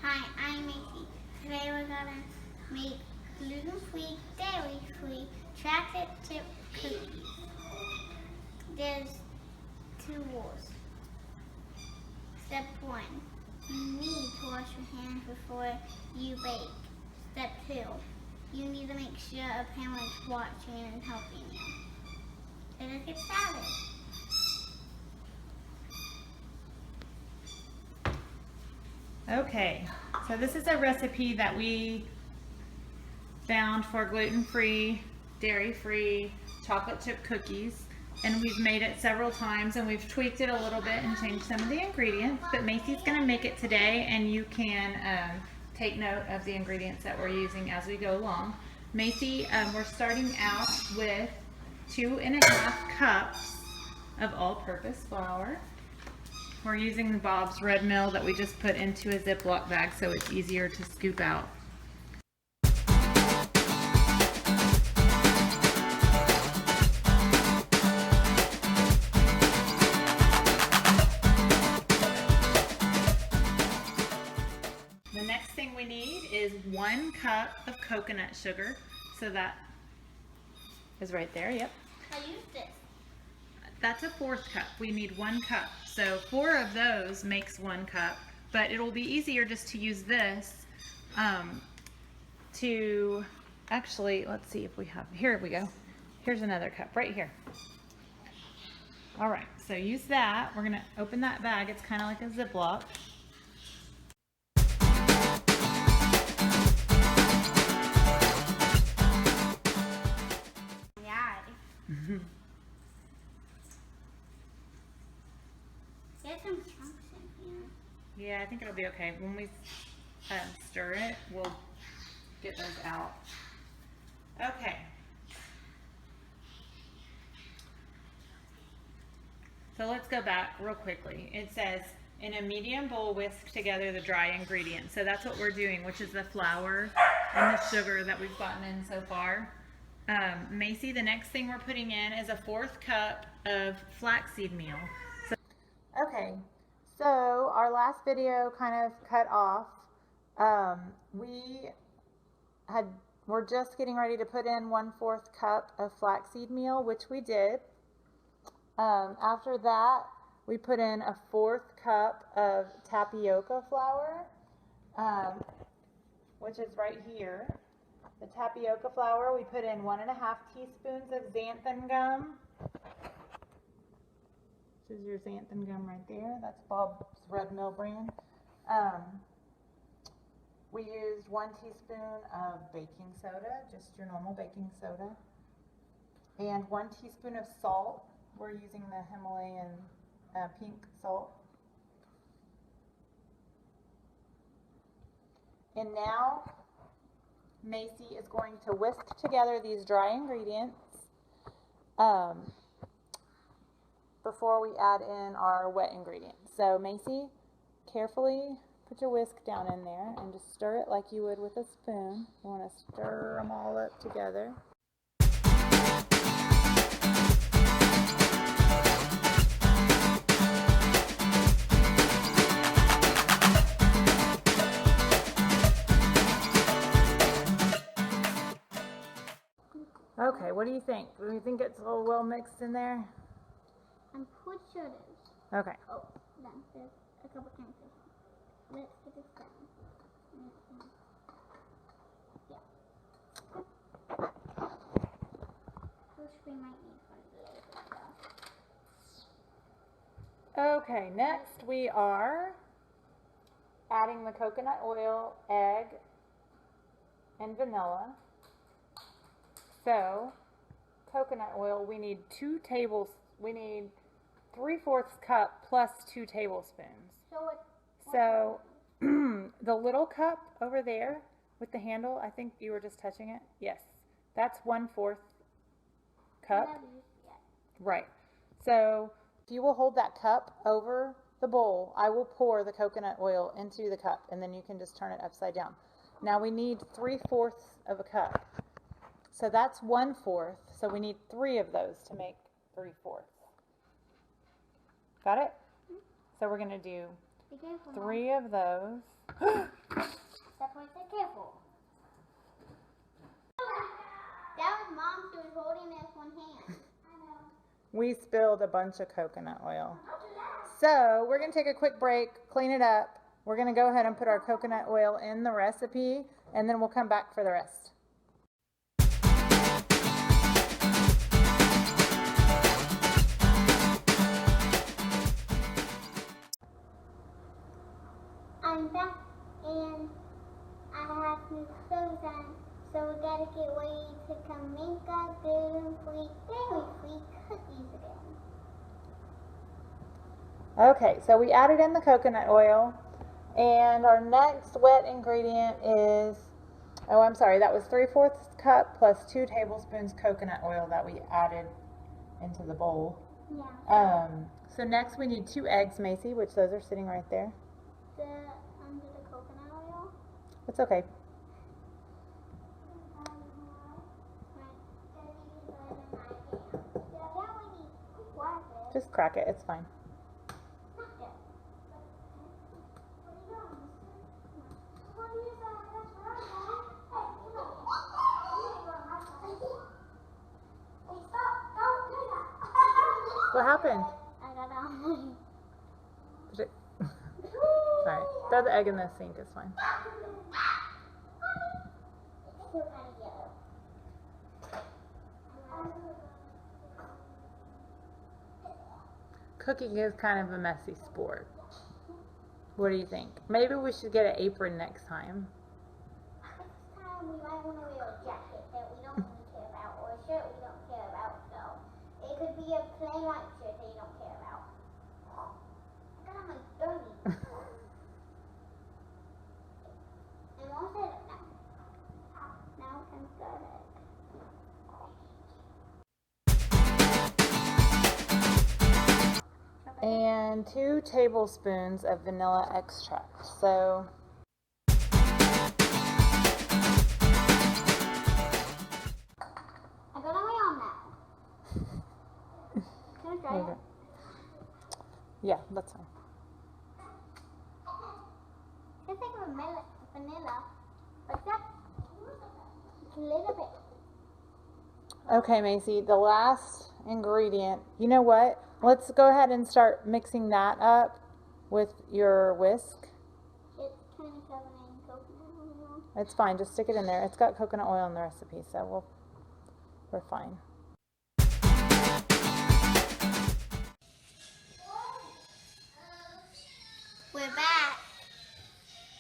Hi, I'm Macy. Today we're gonna make gluten-free, dairy-free chocolate chip cookies. There's 2 rules. Step 1, you need to wash your hands before you bake. Step 2, you need to make sure a parent is watching and helping you. Let's get started. Okay, so this is a recipe that we found for gluten-free, dairy-free chocolate chip cookies, and we've made it several times and we've tweaked it a little bit and changed some of the ingredients, but Macy's going to make it today and you can take note of the ingredients that we're using as we go along. Macy, we're starting out with 2.5 cups of all-purpose flour. We're using Bob's Red Mill that we just put into a Ziploc bag so it's easier to scoop out. The next thing we need is 1 cup of coconut sugar. So that is right there, yep. I use this. That's a 4th cup. We need 1 cup. So 4 of those makes 1 cup, but it'll be easier just to use this to actually, let's see if we have, here we go. Here's another cup right here. All right, so use that. We're gonna open that bag. It's kind of like a Ziploc. Yeah. There's some chunks in here. Yeah, I think it'll be okay. When we stir it, we'll get those out. Okay. So let's go back real quickly. It says, in a medium bowl, whisk together the dry ingredients. So that's what we're doing, which is the flour and the sugar that we've gotten in so far. Macy, the next thing we're putting in is a 4th cup of flaxseed meal. Okay, so our last video kind of cut off. We're just getting ready to put in 1/4 cup of flaxseed meal, which we did. After that, we put in a 4th cup of tapioca flour, which is right here. The tapioca flour, we put in 1.5 teaspoons of xanthan gum. This is your xanthan gum right there. That's Bob's Red Mill brand. We used 1 teaspoon of baking soda, just your normal baking soda, and 1 teaspoon of salt. We're using the Himalayan pink salt. And now Macy is going to whisk together these dry ingredients before we add in our wet ingredients. So Macy, carefully put your whisk down in there and just stir it like you would with a spoon. You want to stir them all up together. Okay, what do you think? Do you think it's all well mixed in there? I'm pretty sure it is. Okay. Oh, then there's a couple things. Let's get this done. Yeah. Which we might need for a little bit though. Okay, next we are adding the coconut oil, egg, and vanilla. So, coconut oil, we need 3/4 cup plus 2 tablespoons. So, the little cup over there with the handle, I think you were just touching it. Yes, that's 1/4 cup. Right. So, if you will hold that cup over the bowl, I will pour the coconut oil into the cup and then you can just turn it upside down. Now we need 3/4 of a cup. So that's 1/4. So we need 3 of those to make 3/4. Got it? So we're going to do 3 of those. That's why I said careful. That was Mom. She was holding it with one hand. We spilled a bunch of coconut oil. So we're going to take a quick break, clean it up. We're going to go ahead and put our coconut oil in the recipe, and then we'll come back for the rest. I'm back, and I have new clothes on, so we gotta get ready to come make our gluten-free, dairy-free cookies again. Okay, so we added in the coconut oil, and our next wet ingredient is, oh, I'm sorry, that was 3/4 cup plus 2 tablespoons coconut oil that we added into the bowl. Yeah. So next we need 2 eggs, Macy, which those are sitting right there. Under the coconut oil? It's okay. Just crack it, it's fine. What happened? I got on. Alright, throw the egg in the sink, it's fine. Still kind of yellow. Cooking is kind of a messy sport. What do you think? Maybe we should get an apron next time. Next time we might want to wear a jacket that we don't really care about, or a shirt we don't care about. So it could be a plain white shirt that you don't care about. I got on my dirty. And Mom said no. Now we can start it. And 2 tablespoons of vanilla extract. So I got on my arm now. Can I try it? Yeah, that's fine. I think vanilla, but that's a little bit. Okay, Macy, the last ingredient. You know what? Let's go ahead and start mixing that up with your whisk. It's kind of covered in coconut oil. It's fine, just stick it in there. It's got coconut oil in the recipe, so we're fine. We're back,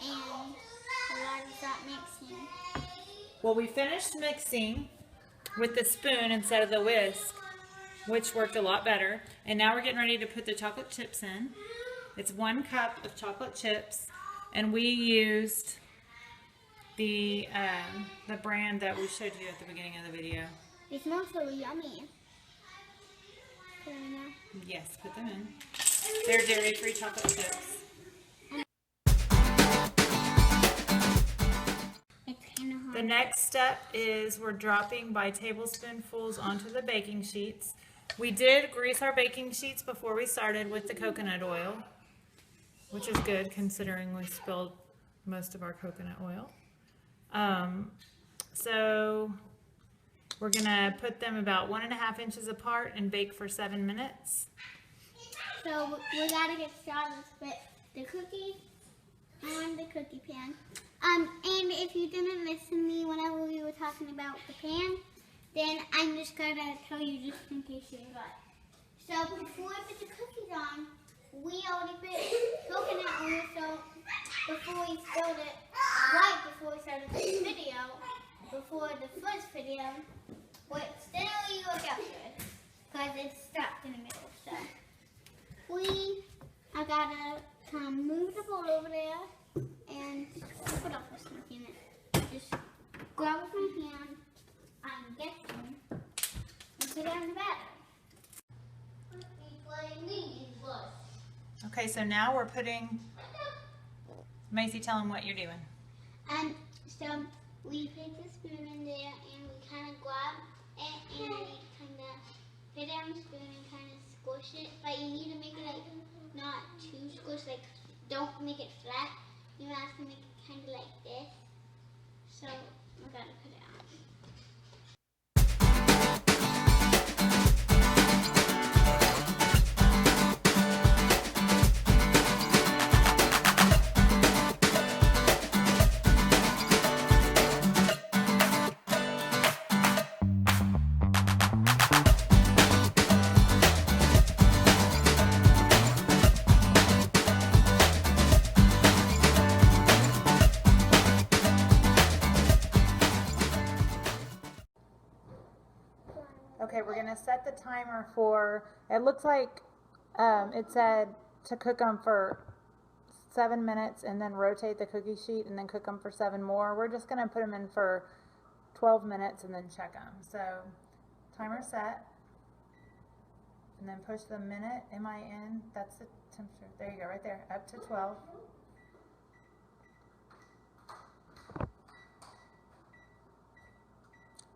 and we're going to start mixing. Well, we finished mixing with the spoon instead of the whisk, which worked a lot better. And now we're getting ready to put the chocolate chips in. It's 1 cup of chocolate chips, and we used the brand that we showed you at the beginning of the video. They smell so yummy. Put them in there. Yes, put them in. They're dairy-free chocolate chips. It's kind of hard. The next step is we're dropping by tablespoonfuls onto the baking sheets. We did grease our baking sheets before we started with the coconut oil, which is good considering we spilled most of our coconut oil. So we're gonna put them about 1.5 inches apart and bake for 7 minutes. So we gotta get started with the cookies on the cookie pan. And if you didn't listen to me whenever we were talking about the pan, then I'm just gonna tell you just in case you forgot. So before we put the cookies on, we already put coconut oil. So before we spilled it, right before we started this video, before the first video, which didn't really work out good because it stopped in the middle. So I gotta move the bowl over there and put off the stuff in it. Just grab it from my hand, I'm guessing, and put it on the batter. Okay, so now we're putting, Macy, tell them what you're doing. So we put the spoon in there and we kind of grab it and we kind of put it on the spoon and kind of squish it. But you need to make it like not too squished, like don't make it flat. You have to make it kind of like this. So we're gonna put it on. Okay, we're gonna set the timer for, it looks like it said to cook them for 7 minutes and then rotate the cookie sheet and then cook them for 7 more. We're just gonna put them in for 12 minutes and then check them. So timer set, and then push the minute, MIN, that's the temperature. There you go, right there, up to 12.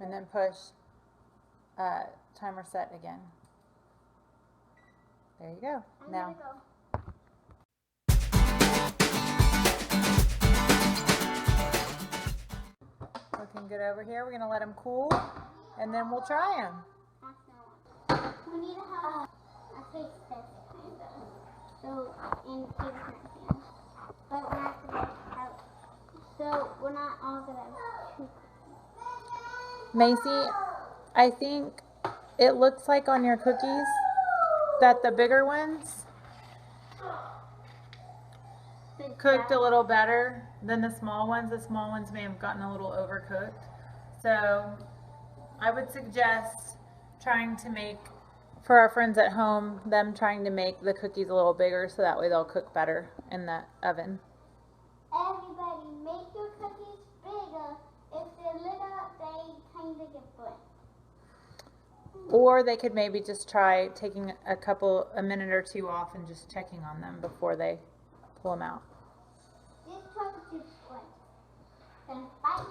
And then push timer set again. There you go. I'm Now, gonna go. looking good over here. We're gonna let them cool, and then we'll try them. We need to have a face test, kind of. So, in case it's not. But we're not gonna have. So, we're not all gonna have 2 cookies. Macy, I think it looks like on your cookies that the bigger ones cooked a little better than the small ones. The small ones may have gotten a little overcooked. So I would suggest trying to make, for our friends at home, them trying to make the cookies a little bigger so that way they'll cook better in the oven. Everybody, make your cookies bigger. If they're little, they kind of get burnt. Or they could maybe just try taking a minute or 2 off and just checking on them before they pull them out. This chocolate chip's burnt. Then fire.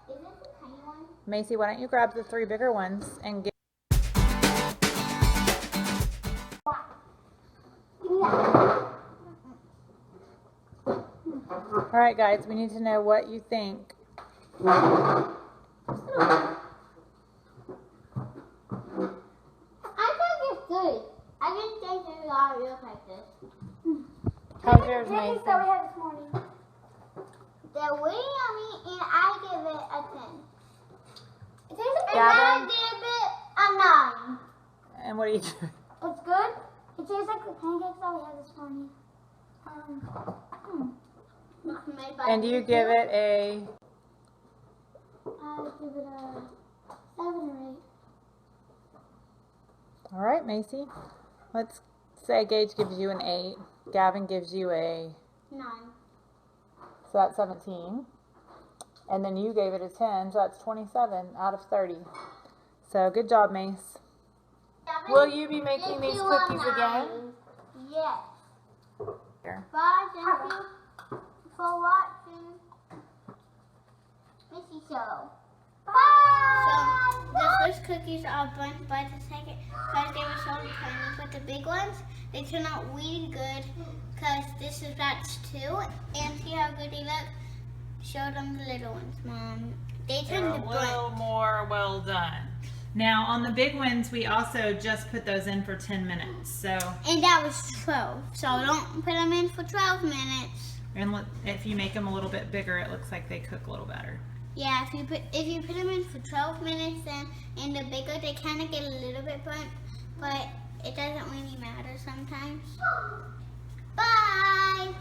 Is this a tiny one? Macy, why don't you grab the 3 bigger ones and get. Give me that. All right, guys, we need to know what you think. I think it's good. I didn't think it would look like this. How's yours, This Macy? is that we had this morning. They're really yummy, and I give it a 10. It tastes and I Gavin? give it a 9. And what do you do? It's good. It tastes like the pancakes that we had this morning. Made by And do you give it a. I give it a 7 or 8. All right, Macy. Let's say Gage gives you an 8. Gavin gives you a. 9. So that's 17. And then you gave it a 10, so that's 27 out of 30. So good job, Mace. Will you be making these cookies again? Yes. Here. Bye, thank you for watching Macy Show. Bye! So, the first cookies are burnt by the second because they were so tiny, but the big ones, they turn out really good because this is batch 2, and see how good they look? Show them the little ones, Mom. They They're turn a to little burnt. more well done. Now, on the big ones, we also just put those in for 10 minutes. So, And that was 12, so don't put them in for 12 minutes. and if you make them a little bit bigger, it looks like they cook a little better. Yeah, if you put them in for 12 minutes, then in the bigger they kind of get a little bit burnt, but it doesn't really matter sometimes. Bye.